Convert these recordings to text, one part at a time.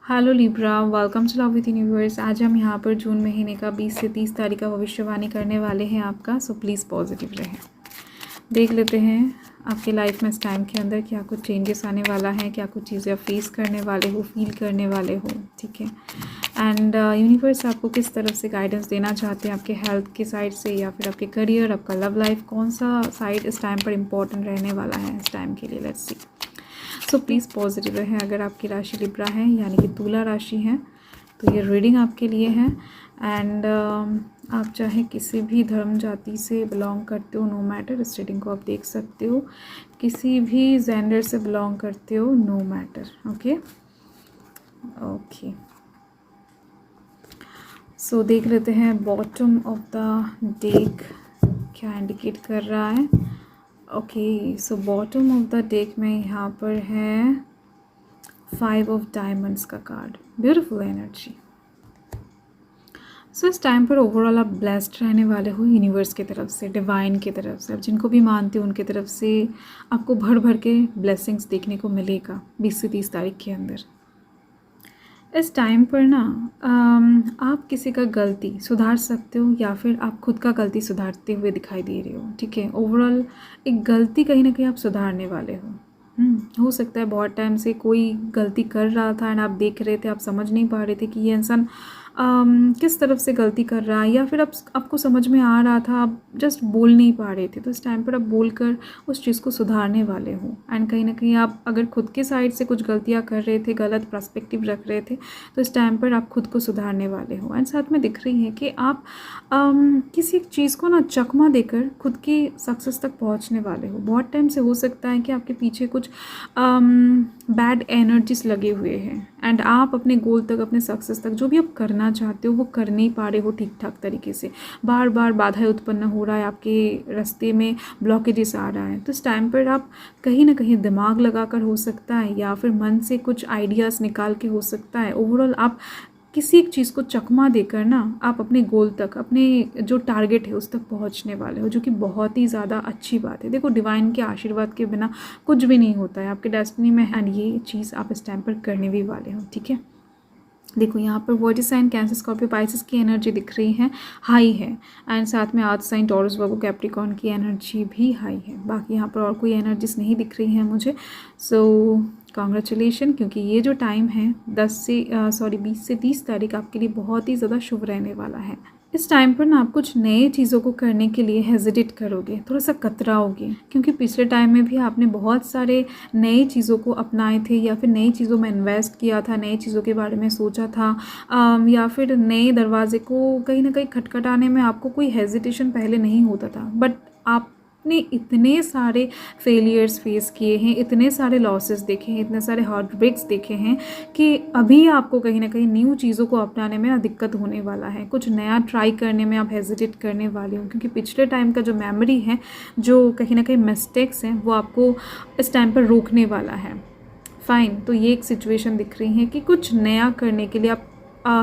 Hello Libra, welcome to love with universe. आज हम यहाँ पर जून महीने का 20 से 30 तारीख का भविष्यवाणी करने वाले हैं आपका। सो प्लीज़ पॉजिटिव रहें। देख लेते हैं आपके लाइफ में इस टाइम के अंदर क्या कुछ चेंजेस आने वाला है, क्या कुछ चीज़ें आप फेस करने वाले हो, फील करने वाले हो। ठीक है। एंड यूनिवर्स आपको किस तरफ से गाइडेंस देना चाहते हैं, आपके हेल्थ के साइड से या फिर आपके करियर, आपका लव लाइफ, कौन सा साइड इस टाइम पर इम्पोर्टेंट रहने वाला है इस टाइम के लिए। Let's see. So please positive रहें। अगर आपकी राशि लिब्रा है यानी कि तुला राशि है तो ये रीडिंग आपके लिए है। एंड आप चाहे किसी भी धर्म जाति से बिलोंग करते हो, नो मैटर, इस रीडिंग को आप देख सकते हो। किसी भी जेंडर से बिलोंग करते हो, no matter. Okay okay. So देख लेते हैं बॉटम ऑफ द डेक क्या इंडिकेट कर रहा है। Okay, so bottom of the deck में यहाँ पर है 5 ऑफ डायमंड्स का कार्ड। Beautiful energy. सो इस टाइम पर ओवरऑल आप ब्लेस्ड रहने वाले हो यूनिवर्स की तरफ से, डिवाइन की तरफ से। आप जिनको भी मानते हो उनकी तरफ से आपको भर भर के ब्लेसिंग्स देखने को मिलेगा 20 से 30 तारीख के अंदर। इस टाइम पर ना आप किसी का गलती सुधार सकते हो या फिर आप खुद का गलती सुधारते हुए दिखाई दे रहे हो। ठीक है। ओवरऑल एक गलती कहीं ना कहीं आप सुधारने वाले हो। हो सकता है बहुत टाइम से कोई गलती कर रहा था एंड आप देख रहे थे, आप समझ नहीं पा रहे थे कि ये इंसान किस तरफ से गलती कर रहा है, या फिर आपको समझ में आ रहा था, आप जस्ट बोल नहीं पा रहे थे। तो इस टाइम पर आप बोलकर उस चीज़ को सुधारने वाले हो। एंड कहीं ना कहीं आप अगर खुद के साइड से कुछ गलतियाँ कर रहे थे, गलत पर्सपेक्टिव रख रहे थे, तो इस टाइम पर आप खुद को सुधारने वाले हो। एंड साथ में दिख रही है कि आप किसी एक चीज़ को ना चकमा देकर खुद की सक्सेस तक पहुँचने वाले हो। बहुत टाइम से हो सकता है कि आपके पीछे कुछ बैड एनर्जीज लगे हुए हैं एंड आप अपने गोल तक, अपने सक्सेस तक जो भी आप करना चाहते हो वो कर नहीं पा रहे हो ठीक ठाक तरीके से। बार बार बाधाएं उत्पन्न हो रहा है, आपके रास्ते में ब्लॉकेजेस आ रहा है। तो इस टाइम पर आप कहीं ना कहीं दिमाग लगाकर हो सकता है या फिर मन से कुछ आइडियाज़ निकाल के हो सकता है। ओवरऑल आप किसी एक चीज़ को चकमा देकर ना आप अपने गोल तक, अपने जो टारगेट है उस तक पहुंचने वाले हो, जो कि बहुत ही ज़्यादा अच्छी बात है। देखो, डिवाइन के आशीर्वाद के बिना कुछ भी नहीं होता है आपके डेस्टिनी में, एंड ये चीज़ आप इस टाइम पर करने भी वाले हो। ठीक है। देखो, यहाँ पर water sign Cancer, Scorpio, Pisces की एनर्जी दिख रही है, हाई है। एंड साथ में earth sign, Taurus, Virgo, Capricorn की एनर्जी भी हाई है। बाकी यहाँ पर और कोई एनर्जीज नहीं दिख रही है मुझे। सो कॉन्ग्रेचुलेशन, क्योंकि ये जो टाइम है 20 से 30 तारीख आपके लिए बहुत ही ज़्यादा शुभ रहने वाला है। इस टाइम पर ना आप कुछ नए चीज़ों को करने के लिए हेजिटेट करोगे, थोड़ा सा कतराओगे, क्योंकि पिछले टाइम में भी आपने बहुत सारे नई चीज़ों को अपनाए थे या फिर नई चीज़ों में इन्वेस्ट किया था, नई चीज़ों के बारे में सोचा था, या फिर नए दरवाजे को कहीं ना कहीं खटखटाने में आपको कोई हेजिटेशन पहले नहीं होता था। बट आपने इतने सारे फेलियर्स फेस किए हैं, इतने सारे लॉसेस देखे हैं, इतने सारे हार्ट ब्रेक्स देखे हैं कि अभी आपको कहीं ना कहीं न्यू चीज़ों को अपनाने में दिक्कत होने वाला है। कुछ नया ट्राई करने में आप हेजिटेट करने वाले हो, क्योंकि पिछले टाइम का जो मेमोरी है, जो कहीं ना कहीं मिस्टेक्स हैं, वो आपको इस टाइम पर रोकने वाला है। फाइन। तो ये एक सिचुएशन दिख रही है कि कुछ नया करने के लिए आप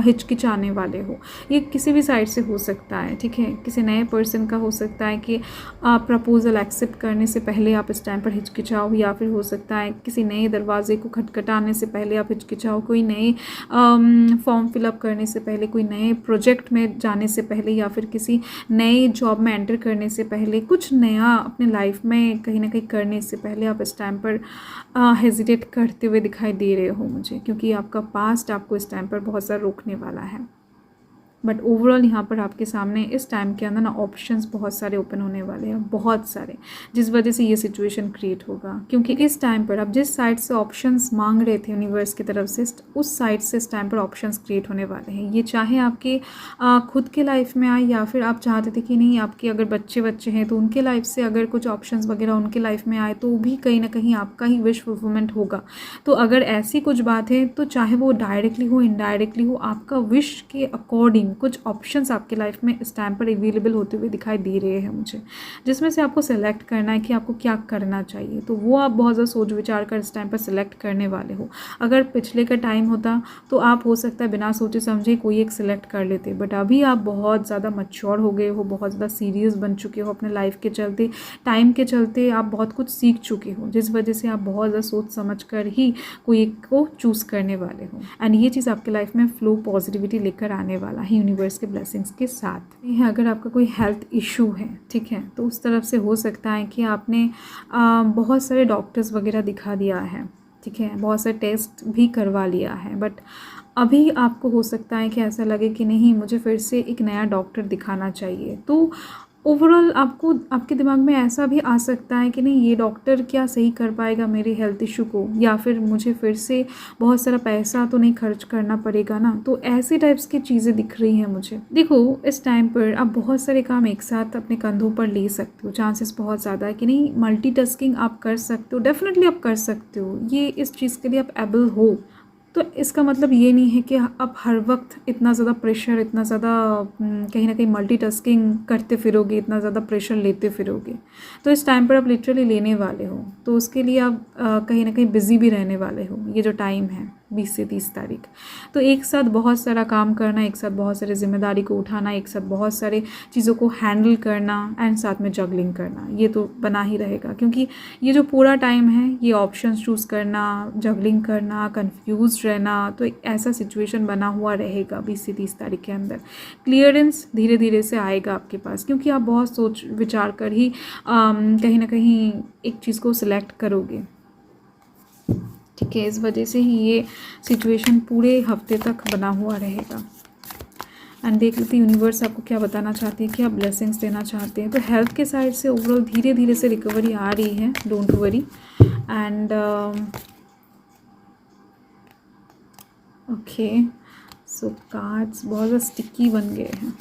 हिचकिचाने वाले हो। ये किसी भी साइड से हो सकता है। ठीक है। किसी नए पर्सन का हो सकता है कि प्रपोजल एक्सेप्ट करने से पहले आप इस टाइम पर हिचकिचाओ, या फिर हो सकता है किसी नए दरवाजे को खटखटाने से पहले आप हिचकिचाओ, कोई नए फॉर्म फिलअप करने से पहले, कोई नए प्रोजेक्ट में जाने से पहले, या फिर किसी नए जॉब में एंटर करने से पहले, कुछ नया अपने लाइफ में कहीं ना कहीं करने से पहले आप इस टाइम पर हेजिटेट करते हुए दिखाई दे रहे हो मुझे, क्योंकि आपका पास्ट आपको इस टाइम पर बहुत सारा रोकने वाला है। बट ओवरऑल यहाँ पर आपके सामने इस टाइम के अंदर ना ऑप्शंस बहुत सारे ओपन होने वाले हैं, बहुत सारे, जिस वजह से ये सिचुएशन क्रिएट होगा। क्योंकि इस टाइम पर आप जिस साइड से ऑप्शंस मांग रहे थे यूनिवर्स की तरफ से, उस साइड से इस टाइम पर ऑप्शंस क्रिएट होने वाले हैं। ये चाहे आपके खुद के लाइफ में आए, या फिर आप चाहते थे कि नहीं आपके अगर बच्चे हैं तो उनके लाइफ से अगर कुछ ऑप्शंस वगैरह उनके लाइफ में आए, तो भी कहीं ना कहीं आपका ही विश फुलफिलमेंट होगा। तो अगर ऐसी कुछ बात है, तो चाहे वो डायरेक्टली हो, इनडायरेक्टली हो, आपका विश के अकॉर्डिंग कुछ ऑप्शंस आपके लाइफ में इस टाइम पर अवेलेबल होते हुए दिखाई दे रहे हैं मुझे, जिसमें से आपको सेलेक्ट करना है कि आपको क्या करना चाहिए। तो वो आप बहुत ज़्यादा सोच विचार कर इस टाइम पर सिलेक्ट करने वाले हो। अगर पिछले का टाइम होता तो आप हो सकता है बिना सोचे समझे कोई एक सिलेक्ट कर लेते, बट अभी आप बहुत ज़्यादा मैच्योर हो गए हो, बहुत ज़्यादा सीरियस बन चुके हो अपने लाइफ के चलते, टाइम के चलते आप बहुत कुछ सीख चुके हो, जिस वजह से आप बहुत ज़्यादा सोच समझ कर ही कोई एक को चूज़ करने वाले हो। एंड ये चीज़ आपके लाइफ में फ्लो पॉजिटिविटी लेकर आने वाला है यूनिवर्स के ब्लेसिंग्स के साथ। ये अगर आपका कोई हेल्थ इशू है, ठीक है, तो उस तरफ से हो सकता है कि आपने बहुत सारे डॉक्टर्स वगैरह दिखा दिया है, ठीक है, बहुत सारे टेस्ट भी करवा लिया है, बट अभी आपको हो सकता है कि ऐसा लगे कि नहीं, मुझे फिर से एक नया डॉक्टर दिखाना चाहिए। तो ओवरऑल आपको आपके दिमाग में ऐसा भी आ सकता है कि नहीं, ये डॉक्टर क्या सही कर पाएगा मेरे हेल्थ इशू को, या फिर मुझे फिर से बहुत सारा पैसा तो नहीं खर्च करना पड़ेगा ना। तो ऐसे टाइप्स की चीज़ें दिख रही हैं मुझे। देखो, इस टाइम पर आप बहुत सारे काम एक साथ अपने कंधों पर ले सकते हो, चांसेस बहुत ज़्यादा है कि नहीं, मल्टीटास्किंग आप कर सकते हो, डेफिनेटली आप कर सकते हो, ये इस चीज़ के लिए आप एबल हो। तो इसका मतलब ये नहीं है कि आप हर वक्त इतना ज़्यादा प्रेशर, इतना ज़्यादा कहीं ना कहीं मल्टीटास्किंग करते फिरोगे, इतना ज़्यादा प्रेशर लेते फिरोगे। तो इस टाइम पर आप लिटरली लेने वाले हो, तो उसके लिए आप कहीं ना कहीं बिज़ी भी रहने वाले हो। ये जो टाइम है 20 से 30 तारीख, तो एक साथ बहुत सारा काम करना, एक साथ बहुत सारे जिम्मेदारी को उठाना, एक साथ बहुत सारे चीज़ों को हैंडल करना एंड साथ में जगलिंग करना, ये तो बना ही रहेगा। क्योंकि ये जो पूरा टाइम है, ये ऑप्शंस चूज़ करना, जगलिंग करना, कन्फ्यूज रहना, तो एक ऐसा सिचुएशन बना हुआ रहेगा 20 से 30 तारीख के अंदर। क्लियरेंस धीरे धीरे से आएगा आपके पास, क्योंकि आप बहुत सोच विचार कर ही कहीं ना कहीं एक चीज़ को सिलेक्ट करोगे, ठीक है। इस वजह से ही ये सिचुएशन पूरे हफ्ते तक बना हुआ रहेगा। एंड देख लेते यूनिवर्स आपको क्या बताना चाहती है, क्या ब्लेसिंग्स देना चाहते हैं। तो हेल्थ के साइड से ओवरऑल धीरे धीरे से रिकवरी आ रही है, don't worry. And okay, so cards बहुत ज़्यादा स्टिकी बन गए हैं।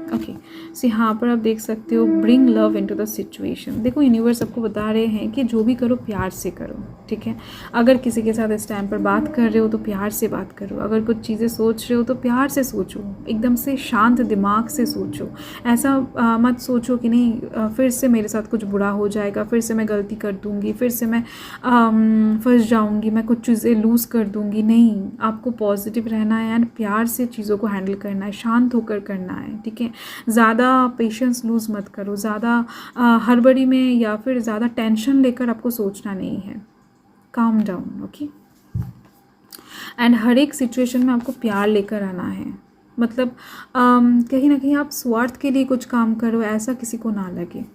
ओके, सो यहाँ पर आप देख सकते हो, bring love into the situation. देखो, यूनिवर्स आपको बता रहे हैं कि जो भी करो प्यार से करो, ठीक है। अगर किसी के साथ इस टाइम पर बात कर रहे हो तो प्यार से बात करो, अगर कुछ चीज़ें सोच रहे हो तो प्यार से सोचो, एकदम से शांत दिमाग से सोचो। ऐसा मत सोचो कि नहीं फिर से मेरे साथ कुछ बुरा हो जाएगा, फिर से मैं गलती कर दूँगी, फिर से मैं फंस जाऊँगी, मैं कुछ चीज़ें लूज़ कर दूँगी। नहीं, आपको पॉजिटिव रहना है एंड प्यार से चीज़ों को हैंडल करना है, शांत होकर करना है, ठीक है। ज़्यादा पेशेंस लूज़ मत करो, ज़्यादा हड़बड़ी में या फिर ज़्यादा टेंशन लेकर आपको सोचना नहीं है। Calm down, okay. एंड हर एक सिचुएशन में आपको प्यार लेकर आना है। मतलब कहीं ना कहीं आप स्वार्थ के लिए कुछ काम करो, ऐसा किसी को ना लगे।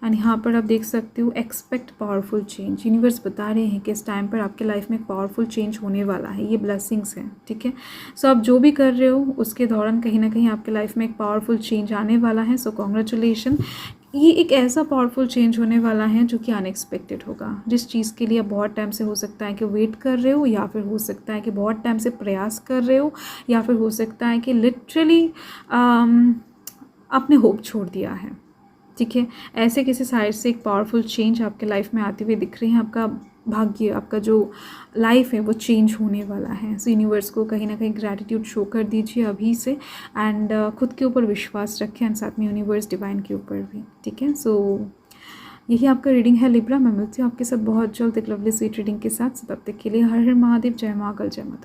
एंड यहाँ पर आप देख सकते हो, एक्सपेक्ट पावरफुल चेंज। यूनिवर्स बता रहे हैं कि इस टाइम पर आपके लाइफ में एक पावरफुल चेंज होने वाला है, ये ब्लेसिंग्स हैं, ठीक है। सो आप जो भी कर रहे हो उसके दौरान कहीं ना कहीं आपके लाइफ में एक पावरफुल चेंज आने वाला है। सो कॉन्ग्रेचुलेशन, ये एक ऐसा पावरफुल चेंज होने वाला है जो कि अनएक्सपेक्टेड होगा, जिस चीज़ के लिए आप बहुत टाइम से हो सकता है कि वेट कर रहे हो, या फिर हो सकता है कि बहुत टाइम से प्रयास कर रहे हो, या फिर हो सकता है कि लिटरली आपने होप छोड़ दिया है, ठीक है। ऐसे किसी साइड से एक पावरफुल चेंज आपके लाइफ में आते हुए दिख रही है। आपका भाग्य, आपका जो लाइफ है वो चेंज होने वाला है। सो यूनिवर्स को कहीं ना कहीं ग्रैटिट्यूड शो कर दीजिए अभी से, एंड खुद के ऊपर विश्वास रखें, एंड साथ में यूनिवर्स डिवाइन के ऊपर भी, ठीक है। सो यही आपका रीडिंग है लिब्रा। मैं मिलती हूँ आपके साथ बहुत जल्द एक लवली स्वीट रीडिंग के साथ। तब तक के लिए हर हर महादेव, जय माँ, कल जय माता।